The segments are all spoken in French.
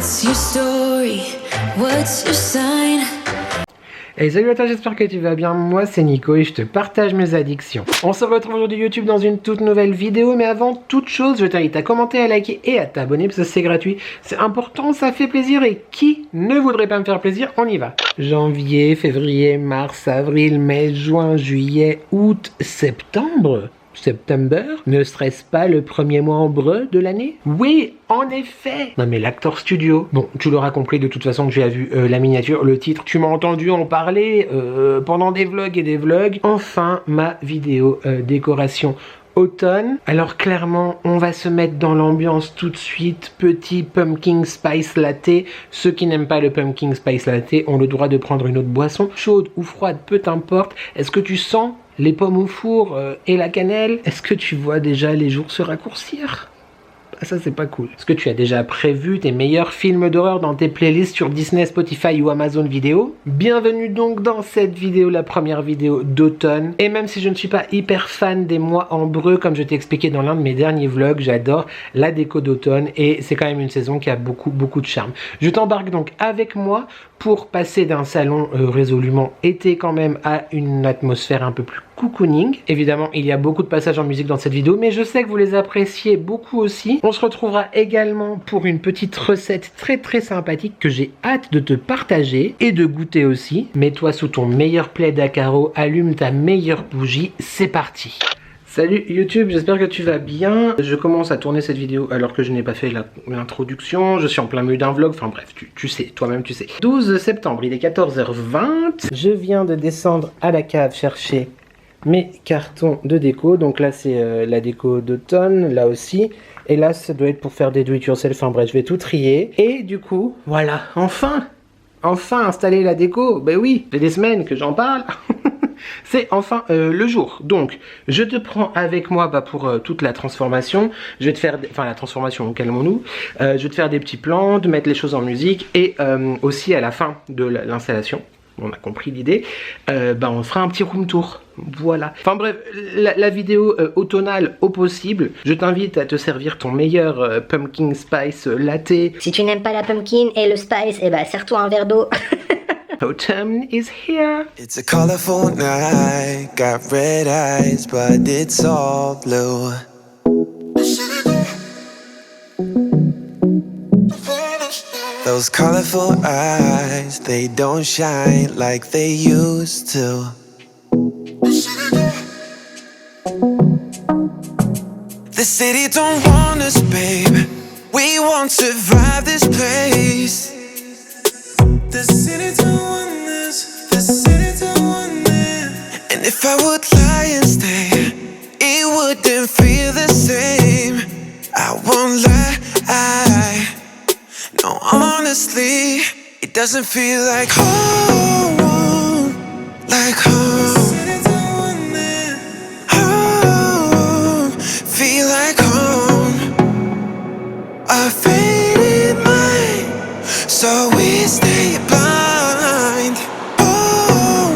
What's your story? What's your sign? Hey, salut à toi, j'espère que tu vas bien. Moi c'est Nico et je te partage mes addictions. On se retrouve aujourd'hui YouTube dans une toute nouvelle vidéo, mais avant toute chose je t'invite à commenter, à liker et à t'abonner parce que c'est gratuit. C'est important, ça fait plaisir et qui ne voudrait pas me faire plaisir? On y va. Janvier, février, mars, avril, mai, juin, juillet, août, septembre. September, ne serait-ce pas le premier mois ombreux de l'année? Oui, en effet. Non mais l'Actor Studio. Bon, tu l'auras compris de toute façon que j'ai vu la miniature, le titre, tu m'as entendu en parler pendant des vlogs et des vlogs. Enfin, ma vidéo décoration automne. Alors clairement, on va se mettre dans l'ambiance tout de suite. Petit pumpkin spice latte. Ceux qui n'aiment pas le pumpkin spice latte ont le droit de prendre une autre boisson, chaude ou froide, peu importe. Est-ce que tu sens les pommes au four et la cannelle? Est-ce que tu vois déjà les jours se raccourcir? Ah, ça c'est pas cool. Est-ce que tu as déjà prévu tes meilleurs films d'horreur dans tes playlists sur Disney, Spotify ou Amazon Vidéo? Bienvenue donc dans cette vidéo, la première vidéo d'automne. Et même si je ne suis pas hyper fan des mois ombreux, comme je t'ai expliqué dans l'un de mes derniers vlogs, j'adore la déco d'automne et c'est quand même une saison qui a beaucoup de charme. Je t'embarque donc avec moi pour passer d'un salon résolument été quand même à une atmosphère un peu plus cocooning. Évidemment, il y a beaucoup de passages en musique dans cette vidéo, mais je sais que vous les appréciez beaucoup aussi. On se retrouvera également pour une petite recette très sympathique que j'ai hâte de te partager et de goûter aussi. Mets-toi sous ton meilleur plaid à carreaux, allume ta meilleure bougie, c'est parti. Salut YouTube, j'espère que tu vas bien. Je commence à tourner cette vidéo alors que je n'ai pas fait l'introduction. Je suis en plein milieu d'un vlog, enfin bref, tu sais, toi-même tu sais. 12 septembre, il est 14h20. Je viens de descendre à la cave chercher mes cartons de déco. Donc là c'est la déco d'automne, là aussi. Et là ça doit être pour faire des do it yourself, enfin bref, je vais tout trier. Et du coup, voilà, enfin installer la déco. Ben oui, ça fait des semaines que j'en parle. C'est enfin le jour. Donc, je te prends avec moi pour toute la transformation. Je vais te faire, enfin la transformation, calmons-nous. Je vais te faire des petits plans, de mettre les choses en musique et aussi à la fin de l'installation. On a compris l'idée. On fera un petit room tour. Voilà. Enfin bref, la vidéo automnale au possible. Je t'invite à te servir ton meilleur pumpkin spice latte. Si tu n'aimes pas la pumpkin et le spice, eh ben sers-toi un verre d'eau. Autumn is here. It's a colorful night, got red eyes, but it's all blue. Those colorful eyes, they don't shine like they used to. The city don't want us, babe. We won't survive this place. The city don't want this, the city don't want this. And if I would lie and stay, it wouldn't feel the same. I won't lie, no honestly, it doesn't feel like home, like home. The city don't want this, home, feel like home. A faded mind, so we stay blind. Oh,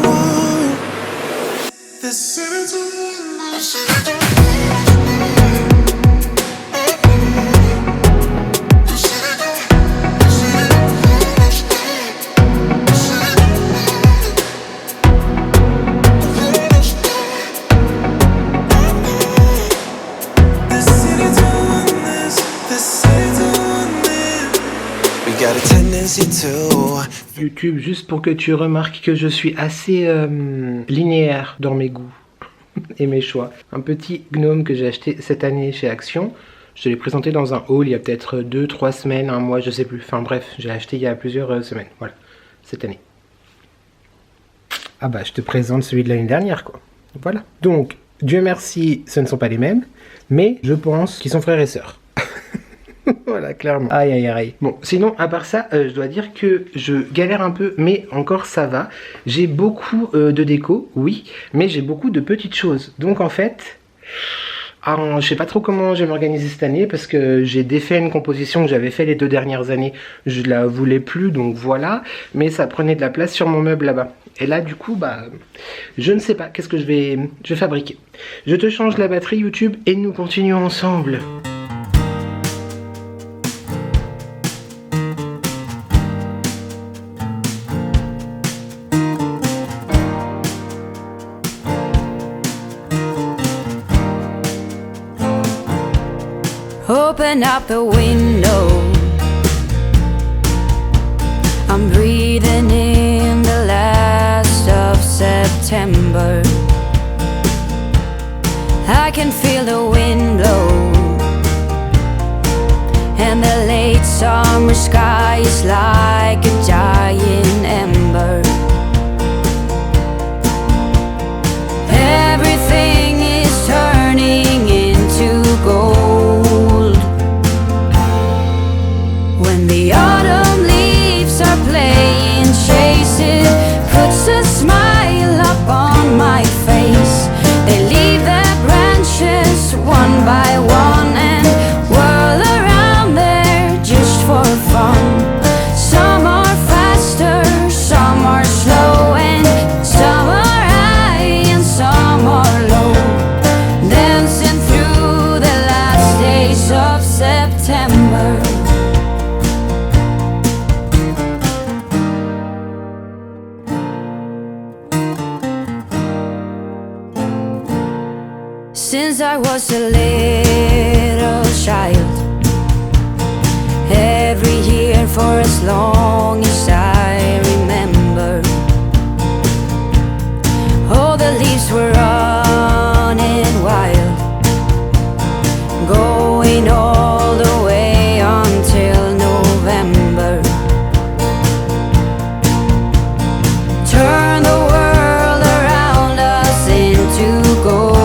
the city don't want this. YouTube, juste pour que tu remarques que je suis assez linéaire dans mes goûts et mes choix. Un petit gnome que j'ai acheté cette année chez Action. Je te l'ai présenté dans un haul il y a peut-être 2-3 semaines, un mois, je sais plus. Enfin bref, j'ai acheté il y a plusieurs semaines. Voilà, cette année. Ah bah, je te présente celui de l'année dernière, quoi. Voilà. Donc, Dieu merci, ce ne sont pas les mêmes, mais je pense qu'ils sont frères et sœurs. Voilà, clairement. Aïe. Bon, sinon, à part ça, je dois dire que je galère un peu, mais encore ça va. J'ai beaucoup de déco, oui, mais j'ai beaucoup de petites choses. Donc en fait, je sais pas trop comment je vais m'organiser cette année, parce que j'ai défait une composition que j'avais fait les 2 dernières années. Je la voulais plus, donc voilà. Mais ça prenait de la place sur mon meuble là-bas. Et là, du coup, je ne sais pas qu'est-ce que je vais fabriquer. Je te change la batterie YouTube et nous continuons ensemble. open up the window. I'm breathing in the last of September. I can feel the wind blow, and the late summer sky is like a giant ember. Everything is turning into gold. When the autumn leaves are playing Chase It, puts a smile up on my face. They leave their branches one by one and whirl around there just for fun. Some are faster, some are slow, and some are high and some are low, dancing through the last days of September. Since I was a little child, every year for as long as I remember, all the leaves were running wild, going all the way until November. Turn the world around us into gold.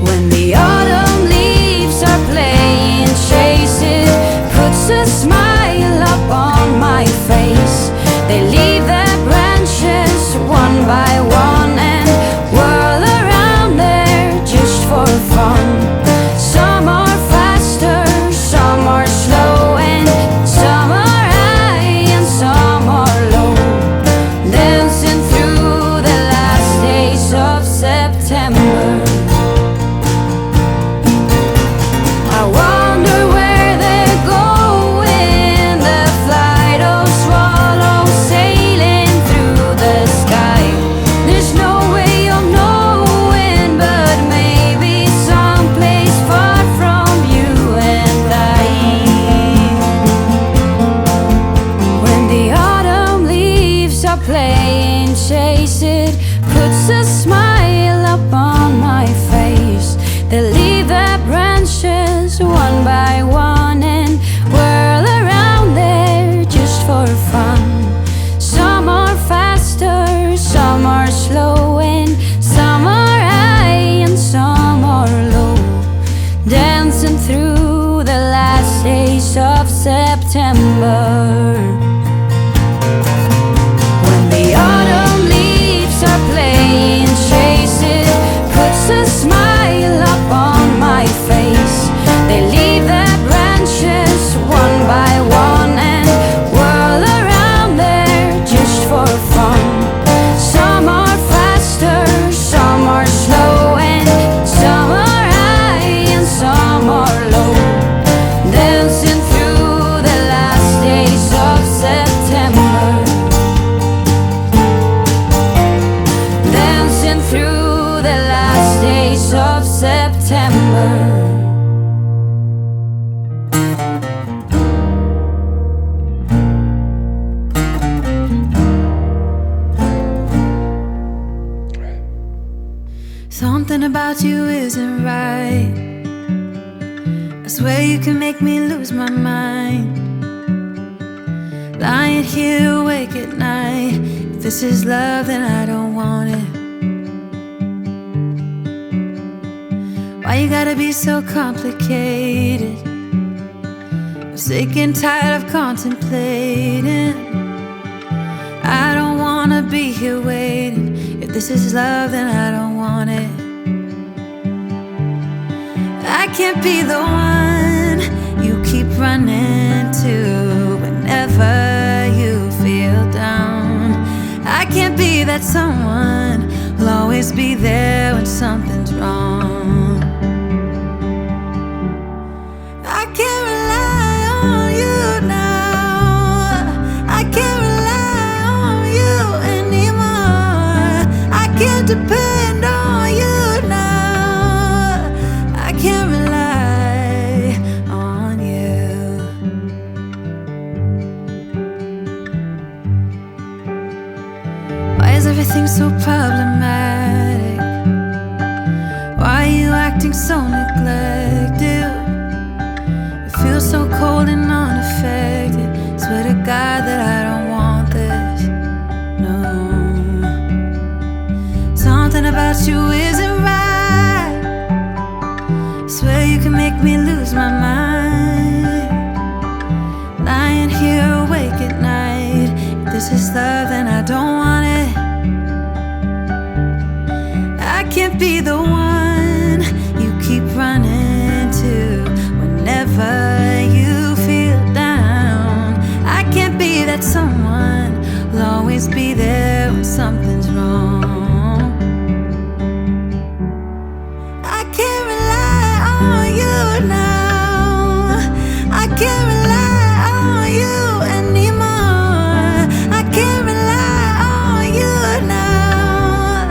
When the autumn leaves are playing Chase It, puts a smile up on my face. They leave their branches one by one and whirl around there just for fun. Some are faster, some are slow, and some are high and some are low, dancing through the last days of September. I wonder where they're going, the flight of swallows sailing through the sky. There's no way of knowing, but maybe someplace far from you and I. When the autumn leaves are playing Chase It, puts a smile up on my face. They leave their branches one by one and whirl around there just for fun. Some are faster, some are slow, and some are high and some are low, dancing through the last days of September. When the autumn leaves are playing Chase It, puts a smile up on my face. They leave their branches one by one and whirl around there just for fun. Some are faster, some are slow, and some are high and some are low, dancing through the last days of September. Dancing through the last days of September. Something about you isn't right. I swear you can make me lose my mind. Lying here awake at night. If this is love, then I don't want it. Why you gotta be so complicated? I'm sick and tired of contemplating. I don't wanna be here waiting. If this is love, then I don't want it. I can't be the one you keep running to whenever you feel down. I can't be that someone who'll always be there when something's wrong. I can't rely on you now. I can't rely on you anymore. I can't depend on you now. I can't everything's so problematic? Why are you acting so neglected? It feels so cold and unaffected. Swear to God that I don't want this, no. Something about you isn't right. Swear you can make me lose my mind. Lying here awake at night. If this is love, then I don't want it. I can't be the one you keep running to whenever you feel down. I can't be that someone who'll always be there when something's wrong. I can't rely on you now. I can't rely on you anymore. I can't rely on you now.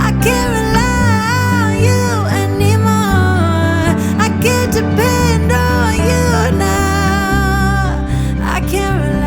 I can't rely on you anymore. I can't depend on you now. I can't rely.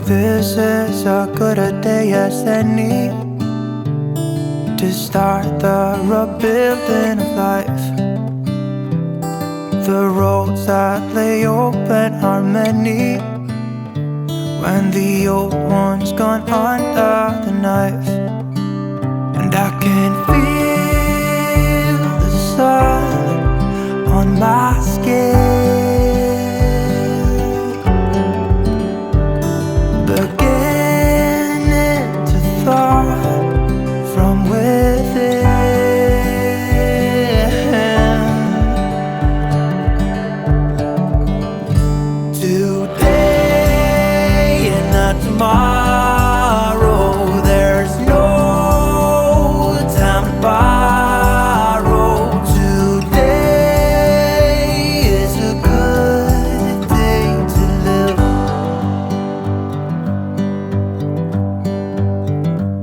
This is as good a day as any to start the rebuilding of life. The roads that lay open are many when the old one's gone under the knife. And I can feel the sun on my skin, beginning to thaw from within. Today and not tomorrow, there's no time to borrow. Today is a good day to live.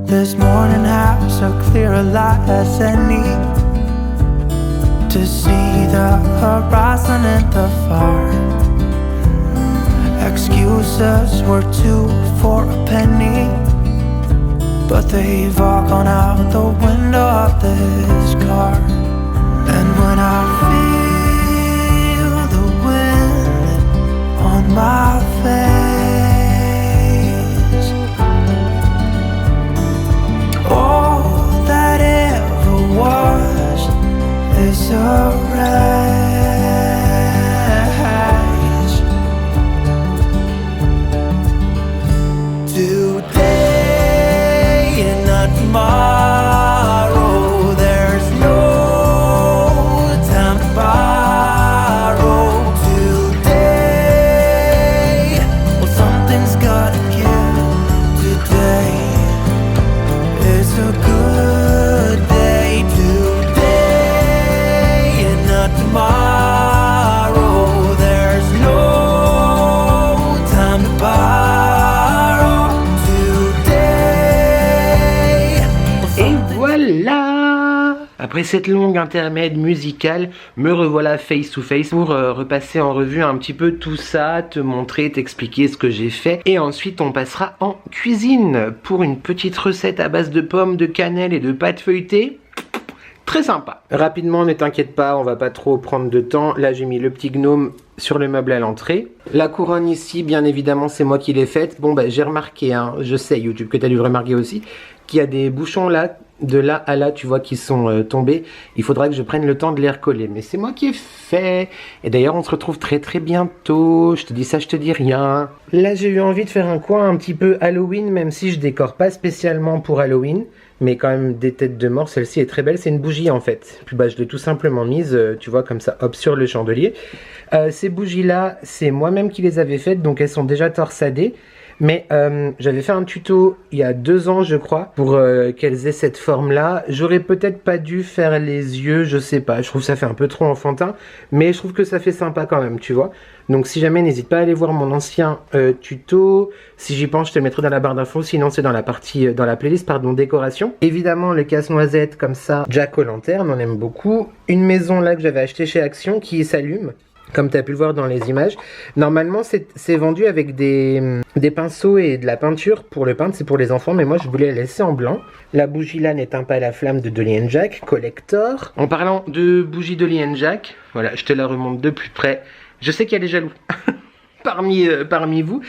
This morning has so clear a light as any to see the horizon in the far. Excuses were 2 for a penny, but they've all gone out the window of this car. And when I feel the wind on my face, all that ever was is a wreck. Today and not tomorrow, there's no time to borrow. Today, well, something's gotta give. Today is a good day. Today and not tomorrow, there's no time to borrow. Et voilà! Après cette longue intermède musicale, me revoilà face to face pour repasser en revue un petit peu tout ça, te montrer, t'expliquer ce que j'ai fait. Et ensuite on passera en cuisine pour une petite recette à base de pommes, de cannelle et de pâte feuilletée. Très sympa. Rapidement, ne t'inquiète pas, on va pas trop prendre de temps. Là j'ai mis le petit gnome sur le meuble à l'entrée. La couronne ici, bien évidemment, c'est moi qui l'ai faite. Bon bah j'ai remarqué, hein, je sais YouTube que t'as dû le remarquer aussi, qu'il y a des bouchons là de là à là, tu vois, qui sont tombés. Il faudra que je prenne le temps de les recoller. Mais c'est moi qui ai fait. Et d'ailleurs, on se retrouve très très bientôt. Je te dis ça, je te dis rien. Là, j'ai eu envie de faire un coin un petit peu Halloween, même si je décore pas spécialement pour Halloween. Mais quand même des têtes de mort. Celle-ci est très belle. C'est une bougie en fait. Puis bah, je l'ai tout simplement mise, tu vois, comme ça, hop, sur le chandelier. Ces bougies-là, c'est moi-même qui les avais faites. Donc elles sont déjà torsadées. Mais j'avais fait un tuto il y a 2 ans je crois pour qu'elles aient cette forme là. J'aurais peut-être pas dû faire les yeux, je sais pas, je trouve que ça fait un peu trop enfantin. Mais je trouve que ça fait sympa quand même, tu vois. Donc si jamais, n'hésite pas à aller voir mon ancien tuto. Si j'y pense, je te le mettrai dans la barre d'infos. Sinon c'est dans la partie, dans la playlist pardon, décoration. Évidemment le casse-noisette comme ça, Jack-o'-lanterne, on aime beaucoup. Une maison là que j'avais acheté chez Action qui s'allume. Comme tu as pu le voir dans les images. Normalement, c'est vendu avec des pinceaux et de la peinture pour le peindre. C'est pour les enfants, mais moi, je voulais la laisser en blanc. La bougie là n'éteint pas la flamme de Dolly & Jack, collector. En parlant de bougie Dolly & Jack, voilà, je te la remonte de plus près. Je sais qu'il y a des jaloux parmi vous.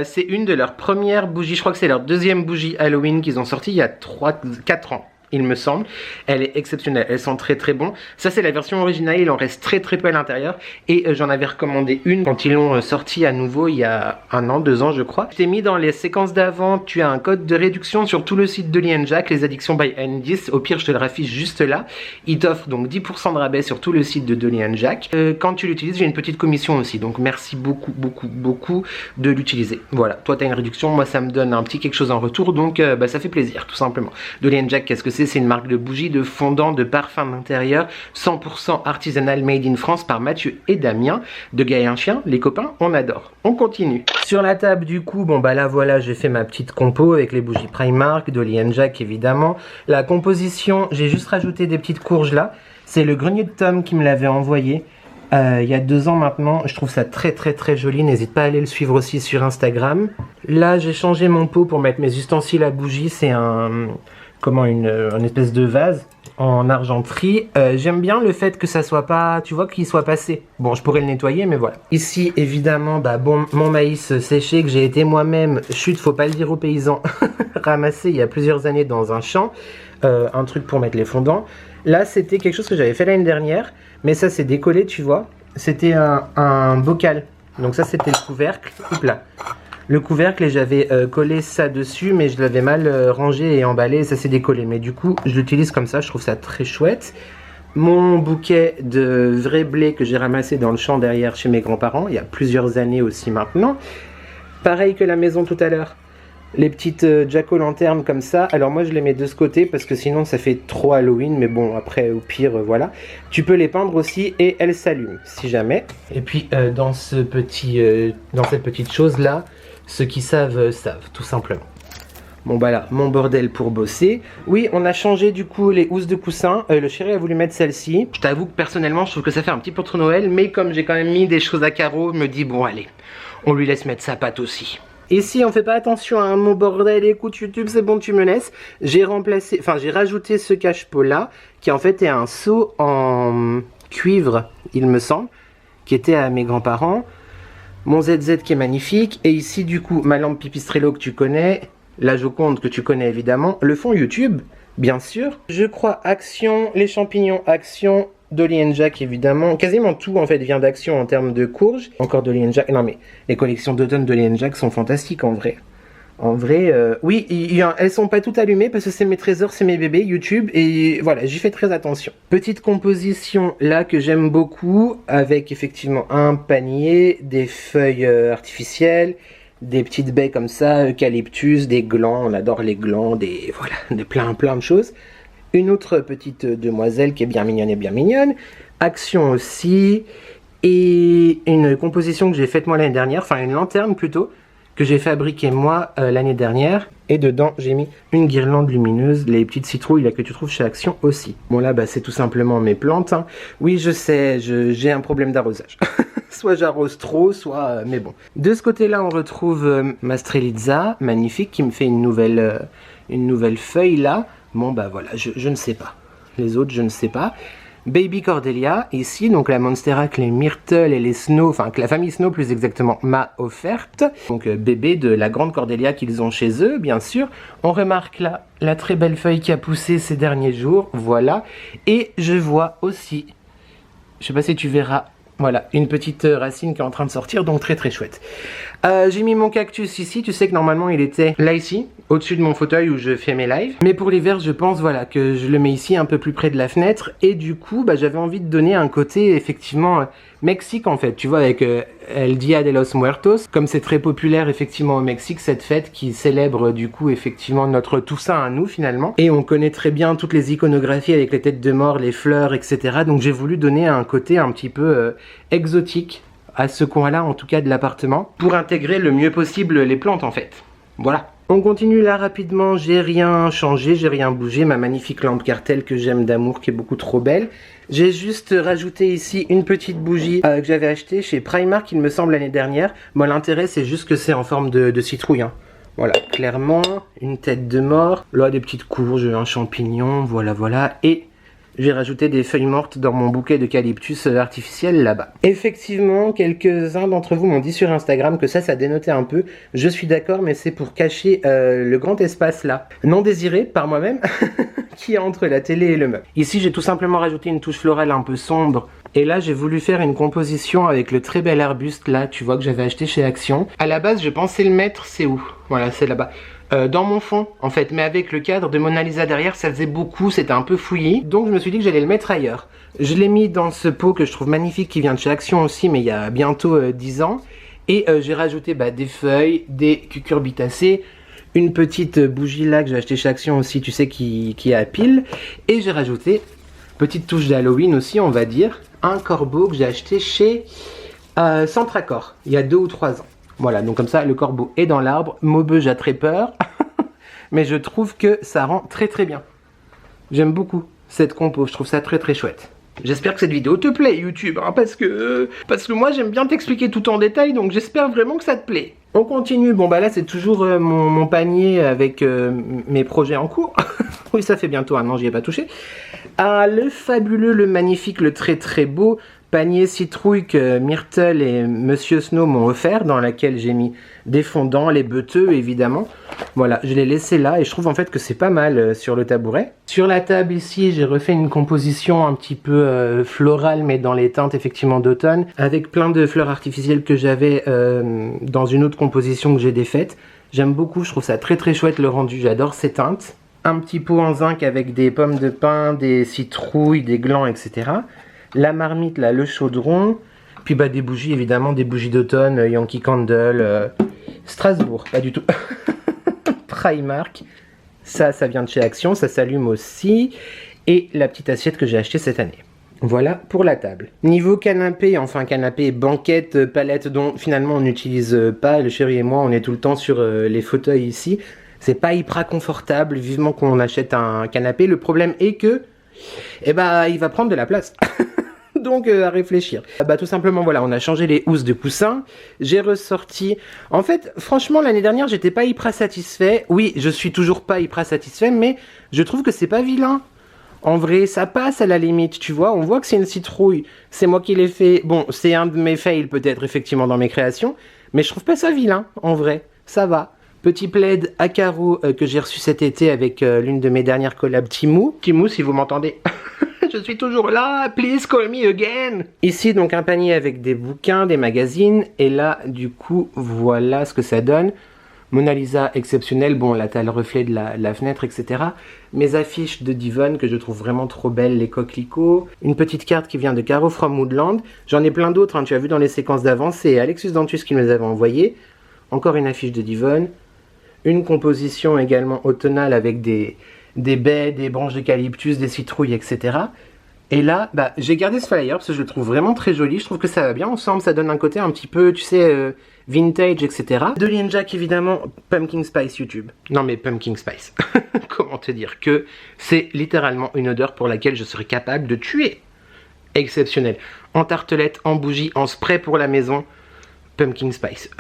C'est une de leurs premières bougies. Je crois que c'est leur 2e bougie Halloween qu'ils ont sorti il y a 4 ans. Il me semble, elle est exceptionnelle, elle sent très très bon. Ça c'est la version originale, il en reste très très peu à l'intérieur. Et j'en avais recommandé une quand ils l'ont sorti à nouveau il y a 1 an, 2 ans je crois. Je t'ai mis dans les séquences d'avant, tu as un code de réduction sur tout le site de Dolly & Jack, les addictions by N10. Au pire je te le raffiche juste là. Il t'offre donc 10% de rabais sur tout le site de Dolly & Jack. Quand tu l'utilises, j'ai une petite commission aussi, donc merci beaucoup de l'utiliser. Voilà, toi tu as une réduction, moi ça me donne un petit quelque chose en retour, donc bah, ça fait plaisir tout simplement. Dolly & Jack, qu'est-ce que c'est une marque de bougies, de fondant, de parfum d'intérieur 100% artisanal made in France par Mathieu et Damien de Gaël et un chien. Les copains, on adore. On continue. Sur la table du coup, bon bah là voilà, j'ai fait ma petite compo avec les bougies Primark, Dolly & Jack évidemment. La composition, j'ai juste rajouté des petites courges là. C'est le grenier de Tom qui me l'avait envoyé. Il y a 2 ans maintenant, je trouve ça très joli, n'hésite pas à aller le suivre aussi sur Instagram. Là j'ai changé mon pot pour mettre mes ustensiles à bougies, c'est un espèce de vase en argenterie. J'aime bien le fait que ça soit pas, tu vois, qu'il soit passé. Bon, je pourrais le nettoyer, mais voilà. Ici, évidemment, bah bon, mon maïs séché que j'ai été moi-même, chut, faut pas le dire aux paysans, ramassé il y a plusieurs années dans un champ. Un truc pour mettre les fondants. Là, c'était quelque chose que j'avais fait l'année dernière, mais ça s'est décollé, tu vois. C'était un bocal. Donc ça, c'était le couvercle. Hop là. Le couvercle, et j'avais collé ça dessus, mais je l'avais mal rangé et emballé, et ça s'est décollé. Mais du coup, je l'utilise comme ça, je trouve ça très chouette. Mon bouquet de vrai blé que j'ai ramassé dans le champ derrière chez mes grands-parents, il y a plusieurs années aussi maintenant. Pareil que la maison tout à l'heure. Les petites jack-o'-lanterne comme ça. Alors moi je les mets de ce côté parce que sinon ça fait trop Halloween. Mais bon, après au pire voilà. Tu peux les peindre aussi et elles s'allument si jamais. Et puis dans cette petite chose là, ceux qui savent, savent tout simplement. Bon bah là, mon bordel pour bosser. Oui, on a changé du coup les housses de coussin. Le chéri a voulu mettre celle-ci. Je t'avoue que personnellement je trouve que ça fait un petit peu trop Noël. Mais comme j'ai quand même mis des choses à carreaux, je me dis bon allez, on lui laisse mettre sa patte aussi. Et si on fait pas attention à mon bordel, écoute YouTube, c'est bon, tu me laisses. J'ai rajouté ce cache-pot là, qui en fait est un seau en cuivre, il me semble, qui était à mes grands-parents. Mon ZZ qui est magnifique. Et ici du coup, ma lampe Pipistrello que tu connais, la Joconde que tu connais évidemment, le fond YouTube, bien sûr. Je crois Action, les champignons Action, Dolly & Jack évidemment, quasiment tout en fait vient d'Action en termes de courges. Encore Dolly & Jack, non mais les collections d'automne Dolly & Jack sont fantastiques en vrai. En vrai, oui, elles sont pas toutes allumées parce que c'est mes trésors, c'est mes bébés YouTube et voilà, j'y fais très attention. Petite composition là que j'aime beaucoup avec effectivement un panier, des feuilles artificielles, des petites baies comme ça, eucalyptus, des glands, on adore les glands, plein de choses. Une autre petite demoiselle qui est bien mignonne, Action aussi, et une composition que j'ai faite moi l'année dernière, enfin une lanterne plutôt, que j'ai fabriquée moi l'année dernière, et dedans j'ai mis une guirlande lumineuse, les petites citrouilles là que tu trouves chez Action aussi. Bon là bah c'est tout simplement mes plantes, hein. Oui je sais, j'ai un problème d'arrosage, soit j'arrose trop, soit... mais bon. De ce côté là on retrouve ma Strelitza, magnifique, qui me fait une nouvelle feuille là. Bon bah voilà, je ne sais pas. Les autres je ne sais pas. Baby Cordelia, ici, donc la Monstera que les Myrtle et les Snow, enfin que la famille Snow plus exactement m'a offerte. Donc bébé de la grande Cordelia qu'ils ont chez eux, bien sûr. On remarque là la très belle feuille qui a poussé ces derniers jours, voilà. Et je vois aussi, je sais pas si tu verras, voilà, une petite racine qui est en train de sortir, donc très très chouette. J'ai mis mon cactus ici, tu sais que normalement il était là ici, au-dessus de mon fauteuil où je fais mes lives. Mais pour l'hiver, je pense voilà que je le mets ici un peu plus près de la fenêtre. Et du coup, bah, j'avais envie de donner un côté effectivement Mexique en fait, tu vois, avec El Dia de los Muertos. Comme c'est très populaire effectivement au Mexique, cette fête qui célèbre du coup effectivement notre Toussaint à nous finalement. Et on connaît très bien toutes les iconographies avec les têtes de mort, les fleurs, etc. Donc j'ai voulu donner un côté un petit peu exotique à ce coin-là, en tout cas de l'appartement, pour intégrer le mieux possible les plantes en fait. Voilà. On continue là rapidement, j'ai rien changé, j'ai rien bougé, ma magnifique lampe cartel que j'aime d'amour, qui est beaucoup trop belle. J'ai juste rajouté ici une petite bougie que j'avais achetée chez Primark, il me semble, l'année dernière. Bon, l'intérêt c'est juste que c'est en forme de citrouille, hein. Voilà, clairement, une tête de mort, là des petites courges, un champignon, voilà, voilà, et j'ai rajouté des feuilles mortes dans mon bouquet d'eucalyptus artificiel là-bas. Effectivement, quelques-uns d'entre vous m'ont dit sur Instagram que ça dénotait un peu. Je suis d'accord, mais c'est pour cacher le grand espace là, non désiré par moi-même, qui est entre la télé et le meuble. Ici, j'ai tout simplement rajouté une touche florale un peu sombre. Et là, j'ai voulu faire une composition avec le très bel arbuste là, tu vois, que j'avais acheté chez Action. À la base, je pensais le mettre, c'est où? Voilà, c'est là-bas. Dans mon fond en fait, mais avec le cadre de Mona Lisa derrière, ça faisait beaucoup, c'était un peu fouillis, donc je me suis dit que j'allais le mettre ailleurs. Je l'ai mis dans ce pot que je trouve magnifique, qui vient de chez Action aussi, mais il y a bientôt 10 ans, et j'ai rajouté des feuilles, des cucurbitacées, une petite bougie là que j'ai acheté chez Action aussi, tu sais, qui est à pile, et j'ai rajouté, petite touche d'Halloween aussi on va dire, un corbeau que j'ai acheté chez Centracor, il y a 2 ou 3 ans. Voilà, donc comme ça, le corbeau est dans l'arbre. Maubeuge a très peur, mais je trouve que ça rend très très bien. J'aime beaucoup cette compo, je trouve ça très très chouette. J'espère que cette vidéo te plaît, YouTube, hein, parce que moi j'aime bien t'expliquer tout en détail, donc j'espère vraiment que ça te plaît. On continue, bon bah là c'est toujours mon panier avec mes projets en cours. Oui, ça fait bientôt 1 an, j'y ai pas touché. Ah, le fabuleux, le magnifique, le très très beau panier citrouille que Myrtle et Monsieur Snow m'ont offert, dans laquelle j'ai mis des fondants, les beuteux évidemment. Voilà, je l'ai laissé là et je trouve en fait que c'est pas mal sur le tabouret. Sur la table ici, j'ai refait une composition un petit peu florale, mais dans les teintes effectivement d'automne, avec plein de fleurs artificielles que j'avais dans une autre composition que j'ai défaite. J'aime beaucoup, je trouve ça très très chouette le rendu, j'adore ces teintes. Un petit pot en zinc avec des pommes de pin, des citrouilles, des glands, etc. La marmite là, le chaudron, puis des bougies évidemment, des bougies d'automne, Yankee Candle, Strasbourg, pas du tout, Primark, ça vient de chez Action, ça s'allume aussi, et la petite assiette que j'ai achetée cette année. Voilà pour la table. Niveau canapé, enfin canapé, banquette, palette dont finalement on n'utilise pas, le chéri et moi on est tout le temps sur les fauteuils ici, c'est pas hyper confortable, vivement qu'on achète un canapé, le problème est que, il va prendre de la place. Donc à réfléchir. Tout simplement voilà, on a changé les housses de coussin. J'ai ressorti. En fait, franchement, l'année dernière, j'étais pas hyper satisfait. Oui, je suis toujours pas hyper satisfait, mais je trouve que c'est pas vilain. En vrai, ça passe à la limite, tu vois. On voit que c'est une citrouille. C'est moi qui l'ai fait. Bon, c'est un de mes fails peut-être effectivement dans mes créations, mais je trouve pas ça vilain. En vrai, ça va. Petit plaid à carreaux que j'ai reçu cet été avec l'une de mes dernières collabs Timou. Timou, si vous m'entendez. Je suis toujours là, please call me again. Ici donc un panier avec des bouquins, des magazines, et là du coup voilà ce que ça donne. Mona Lisa exceptionnelle, bon là t'as le reflet de la fenêtre, etc. Mes affiches de Divonne que je trouve vraiment trop belles, les coquelicots. Une petite carte qui vient de Caro from Woodland. J'en ai plein d'autres, hein, tu as vu dans les séquences d'avant, c'est Alexis Dantus qui me les avait envoyées. Encore une affiche de Divonne. Une composition également automnale avec des baies, des branches d'eucalyptus, des citrouilles, etc. Et là, j'ai gardé ce flyer parce que je le trouve vraiment très joli. Je trouve que ça va bien ensemble, ça donne un côté un petit peu, tu sais, vintage, etc. De Lian Jack, évidemment, Pumpkin Spice YouTube. Non mais Pumpkin Spice, comment te dire que c'est littéralement une odeur pour laquelle je serais capable de tuer. Exceptionnel. En tartelette, en bougie, en spray pour la maison, Pumpkin Spice.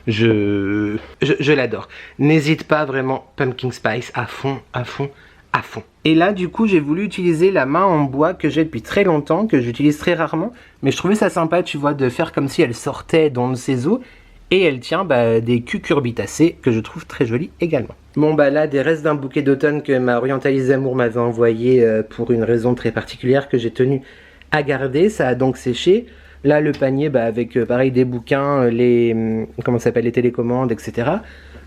Je l'adore. N'hésite pas vraiment, Pumpkin Spice, à fond, à fond. Et là du coup j'ai voulu utiliser la main en bois que j'ai depuis très longtemps, que j'utilise très rarement, mais je trouvais ça sympa, tu vois, de faire comme si elle sortait dans de ses os, et elle tient des cucurbitacées que je trouve très jolies également. Bon bah là des restes d'un bouquet d'automne que ma orientaliste d'amour m'avait envoyé pour une raison très particulière que j'ai tenu à garder, ça a donc séché. Là le panier avec pareil des bouquins, les comment ça s'appelle, les télécommandes, etc.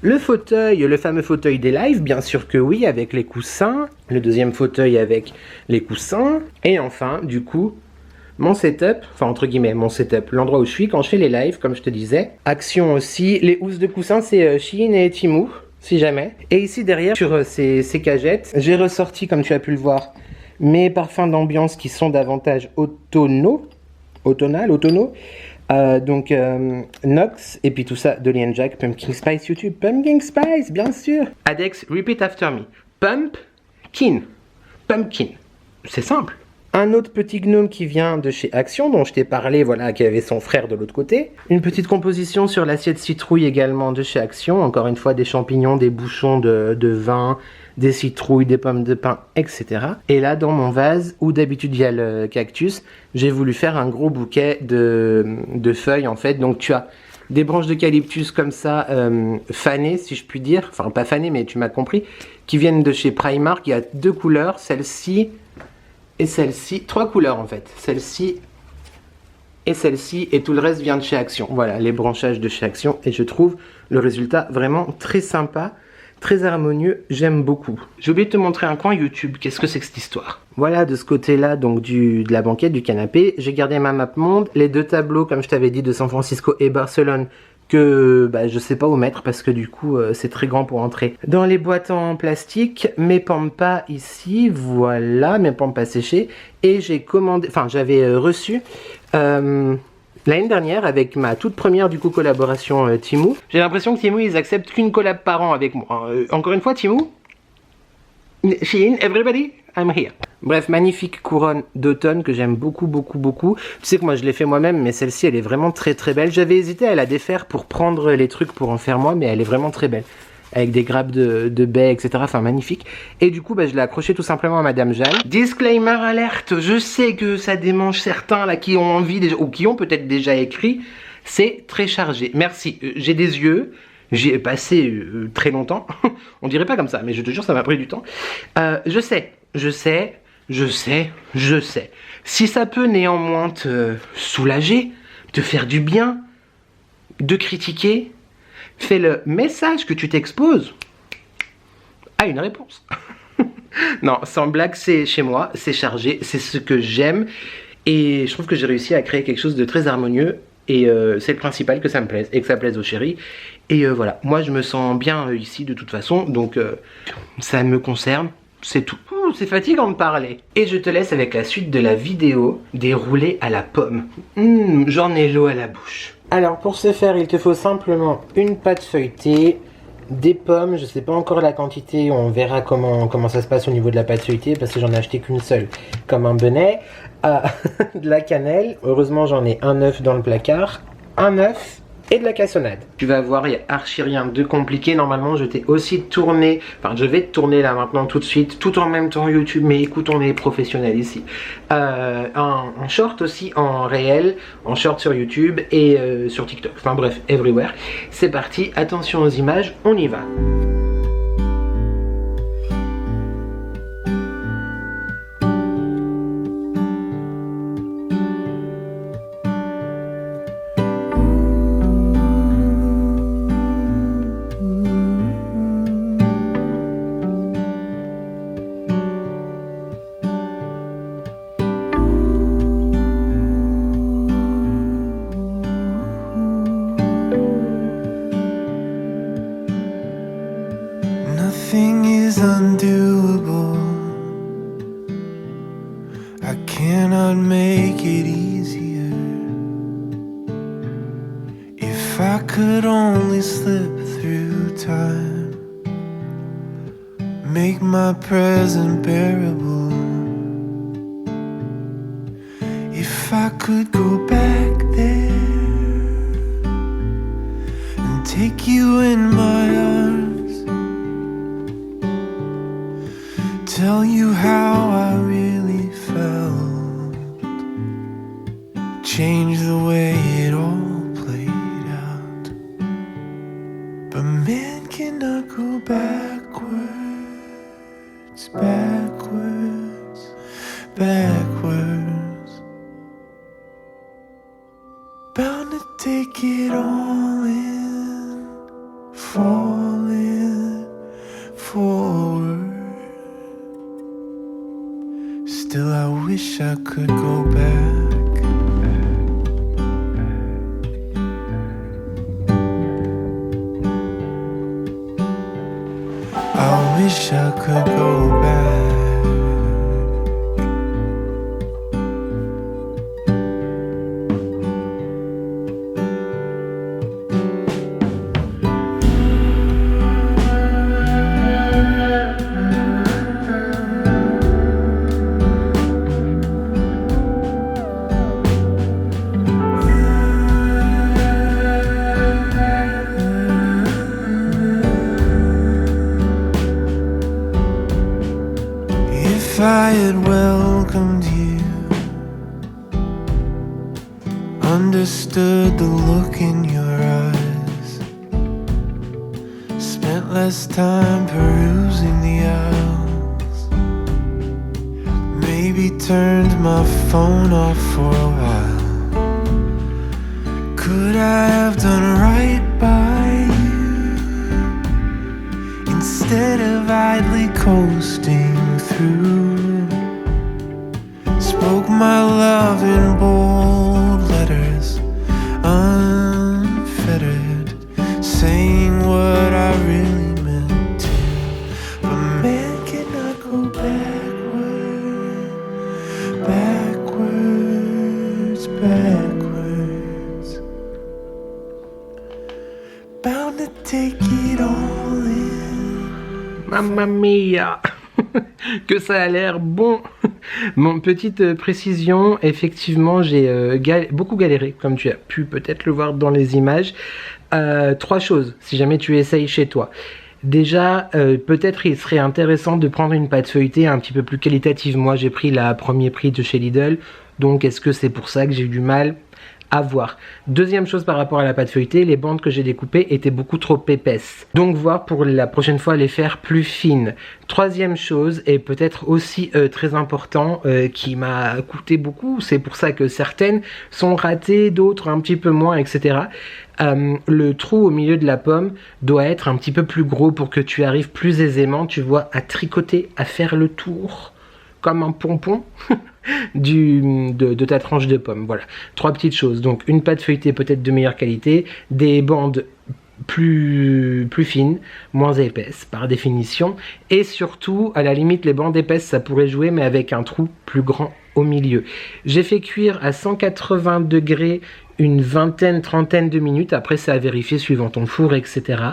Le fauteuil, le fameux fauteuil des lives, bien sûr que oui, avec les coussins. Le deuxième fauteuil avec les coussins. Et enfin, du coup, mon setup, enfin entre guillemets, mon setup, l'endroit où je suis quand je fais les lives, comme je te disais. Action aussi, les housses de coussins, c'est Shein et Temu, si jamais. Et ici derrière, sur ces cagettes, j'ai ressorti, comme tu as pu le voir, mes parfums d'ambiance qui sont davantage automnaux. Donc Nox, et puis tout ça, Dolly & Jack, Pumpkin Spice YouTube, Pumpkin Spice, bien sûr. Adex, repeat after me. Pumpkin. C'est simple. Un autre petit gnome qui vient de chez Action, dont je t'ai parlé, voilà, qui avait son frère de l'autre côté. Une petite composition sur l'assiette citrouille également de chez Action. Encore une fois, des champignons, des bouchons de vin, des citrouilles, des pommes de pin, etc. Et là, dans mon vase, où d'habitude il y a le cactus, j'ai voulu faire un gros bouquet de feuilles, en fait. Donc tu as des branches d'eucalyptus comme ça, fanées, si je puis dire. Enfin, pas fanées, mais tu m'as compris. Qui viennent de chez Primark. Il y a 2 couleurs, celle-ci et celle-ci. 3 couleurs, en fait. Celle-ci et celle-ci. Et tout le reste vient de chez Action. Voilà, les branchages de chez Action. Et je trouve le résultat vraiment très sympa. Très harmonieux, j'aime beaucoup. J'ai oublié de te montrer un coin YouTube, qu'est-ce que c'est que cette histoire? Voilà, de ce côté-là, donc de la banquette, du canapé, j'ai gardé ma map monde, les 2 tableaux, comme je t'avais dit, de San Francisco et Barcelone, que je sais pas où mettre parce que du coup c'est très grand pour entrer. Dans les boîtes en plastique, mes pampas ici, voilà, mes pampas séchés, et j'ai commandé, enfin j'avais reçu... l'année dernière, avec ma toute première du coup collaboration Temu, j'ai l'impression que Temu ils acceptent qu'une collab par an avec moi. Encore une fois Temu, Shein, everybody, I'm here. Bref, magnifique couronne d'automne que j'aime beaucoup. Tu sais que moi je l'ai fait moi-même, mais celle-ci elle est vraiment très belle. J'avais hésité à la défaire pour prendre les trucs pour en faire moi, mais elle est vraiment très belle. Avec des grappes de baies, etc. Enfin, magnifique. Et du coup, je l'ai accroché tout simplement à Madame Jeanne. Disclaimer alerte, je sais que ça démange certains là qui ont envie, déjà, ou qui ont peut-être déjà écrit. C'est très chargé. Merci, j'ai des yeux. J'y ai passé très longtemps. On dirait pas comme ça, mais je te jure, ça m'a pris du temps. Je sais. Si ça peut néanmoins te soulager, te faire du bien, de critiquer... Fais le message que tu t'exposes à une réponse. Non, sans blague, c'est chez moi, c'est chargé, c'est ce que j'aime. Et je trouve que j'ai réussi à créer quelque chose de très harmonieux. Et c'est le principal, que ça me plaise et que ça plaise aux chéris. Et voilà, moi je me sens bien ici de toute façon. Donc ça me concerne, c'est tout. C'est fatigant de parler. Et je te laisse avec la suite de la vidéo des roulés à la pomme. J'en ai l'eau à la bouche. Alors pour ce faire, il te faut simplement une pâte feuilletée, des pommes, je sais pas encore la quantité, on verra comment ça se passe au niveau de la pâte feuilletée parce que j'en ai acheté qu'une seule, comme un bonnet, de la cannelle, heureusement j'en ai un œuf dans le placard, un œuf et de la cassonade. Tu vas voir, il n'y a archi rien de compliqué. Normalement, je t'ai aussi tourné, enfin je vais te tourner là maintenant tout de suite, tout en même temps YouTube, mais écoute, on est professionnels ici. Un short aussi en réel, en short sur YouTube et sur TikTok. Enfin bref, everywhere. C'est parti, attention aux images, on y va. Nothing is undoable. I cannot make it easier. If I could only slip through time, make my present bearable. If I could go back there and take you in my arms, tell you how I really felt, change the way it all played out. But man cannot go backwards, backwards, backwards. Bound to take it all in, falling forward. Still I wish I could go back. I wish I could go back. If I had welcomed you, understood the look in your eyes, spent less time perusing the aisles, maybe turned my phone off for a while, could I have done right by you instead of idly coasting through? Spoke my love in bold letters, unfettered, saying what I really meant to. But man cannot go backward, backwards, backwards. Bound to take it all in. Mamma mia. Que ça a l'air bon. Bon, petite précision, effectivement j'ai beaucoup galéré, comme tu as pu peut-être le voir dans les images. 3 choses, si jamais tu essayes chez toi. Déjà, peut-être il serait intéressant de prendre une pâte feuilletée un petit peu plus qualitative. Moi j'ai pris la premier prix de chez Lidl, donc est-ce que c'est pour ça que j'ai eu du mal à voir? Deuxième chose par rapport à la pâte feuilletée, les bandes que j'ai découpées étaient beaucoup trop épaisses. Donc voir pour la prochaine fois les faire plus fines. Troisième chose, et peut-être aussi très important, qui m'a coûté beaucoup, c'est pour ça que certaines sont ratées, d'autres un petit peu moins, etc. Le trou au milieu de la pomme doit être un petit peu plus gros pour que tu arrives plus aisément, tu vois, à tricoter, à faire le tour comme un pompon de ta tranche de pomme. Voilà, 3 petites choses. Donc une pâte feuilletée peut-être de meilleure qualité, des bandes plus fines, moins épaisses par définition, et surtout à la limite les bandes épaisses ça pourrait jouer, mais avec un trou plus grand au milieu. J'ai fait cuire à 180 degrés une vingtaine, trentaine de minutes, après c'est à vérifier suivant ton four, etc.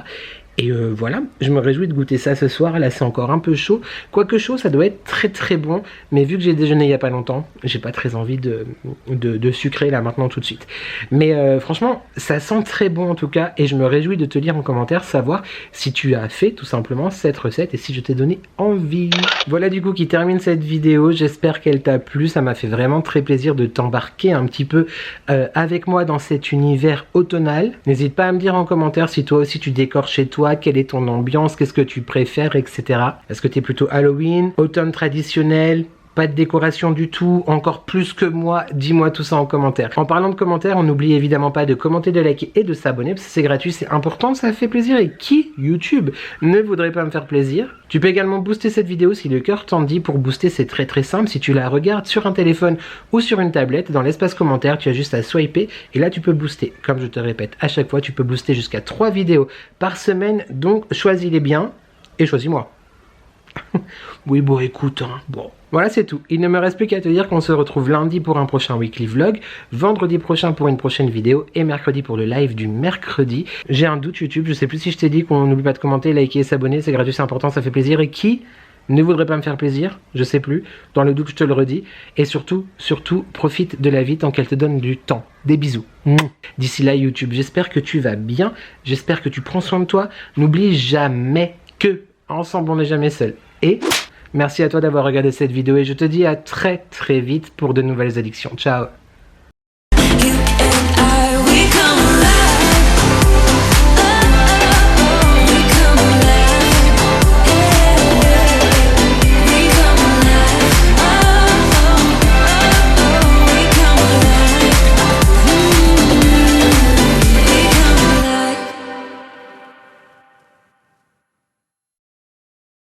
Et voilà, je me réjouis de goûter ça ce soir. Là c'est encore un peu chaud, quoique chaud ça doit être très très bon, mais vu que j'ai déjeuné il n'y a pas longtemps, j'ai pas très envie de sucrer là maintenant tout de suite. Mais franchement ça sent très bon en tout cas, et je me réjouis de te lire en commentaire, savoir si tu as fait tout simplement cette recette et si je t'ai donné envie. Voilà du coup qui termine cette vidéo, j'espère qu'elle t'a plu, ça m'a fait vraiment très plaisir de t'embarquer un petit peu avec moi dans cet univers automnal. N'hésite pas à me dire en commentaire si toi aussi tu décores chez toi, quelle est ton ambiance, qu'est-ce que tu préfères, etc. Est-ce que tu es plutôt Halloween, automne traditionnel, pas de décoration du tout, encore plus que moi? Dis-moi tout ça en commentaire. En parlant de commentaires, on n'oublie évidemment pas de commenter, de liker et de s'abonner, parce que c'est gratuit, c'est important, ça fait plaisir. Et qui, YouTube, ne voudrait pas me faire plaisir? Tu peux également booster cette vidéo si le cœur t'en dit. Pour booster, c'est très très simple. Si tu la regardes sur un téléphone ou sur une tablette, dans l'espace commentaire, tu as juste à swiper et là tu peux booster. Comme je te répète à chaque fois, tu peux booster jusqu'à 3 vidéos par semaine, donc choisis-les bien et choisis-moi. Oui, bon, écoute, hein, bon. Voilà, c'est tout. Il ne me reste plus qu'à te dire qu'on se retrouve lundi pour un prochain weekly vlog, vendredi prochain pour une prochaine vidéo et mercredi pour le live du mercredi. J'ai un doute YouTube, je sais plus si je t'ai dit qu'on n'oublie pas de commenter, liker et s'abonner, c'est gratuit, c'est important, ça fait plaisir. Et qui ne voudrait pas me faire plaisir? Je sais plus. Dans le doute, je te le redis. Et surtout, profite de la vie tant qu'elle te donne du temps. Des bisous. D'ici là, YouTube, j'espère que tu vas bien, j'espère que tu prends soin de toi. N'oublie jamais que ensemble on n'est jamais seul. Et Merci à toi d'avoir regardé cette vidéo et je te dis à très vite pour de nouvelles addictions. Ciao!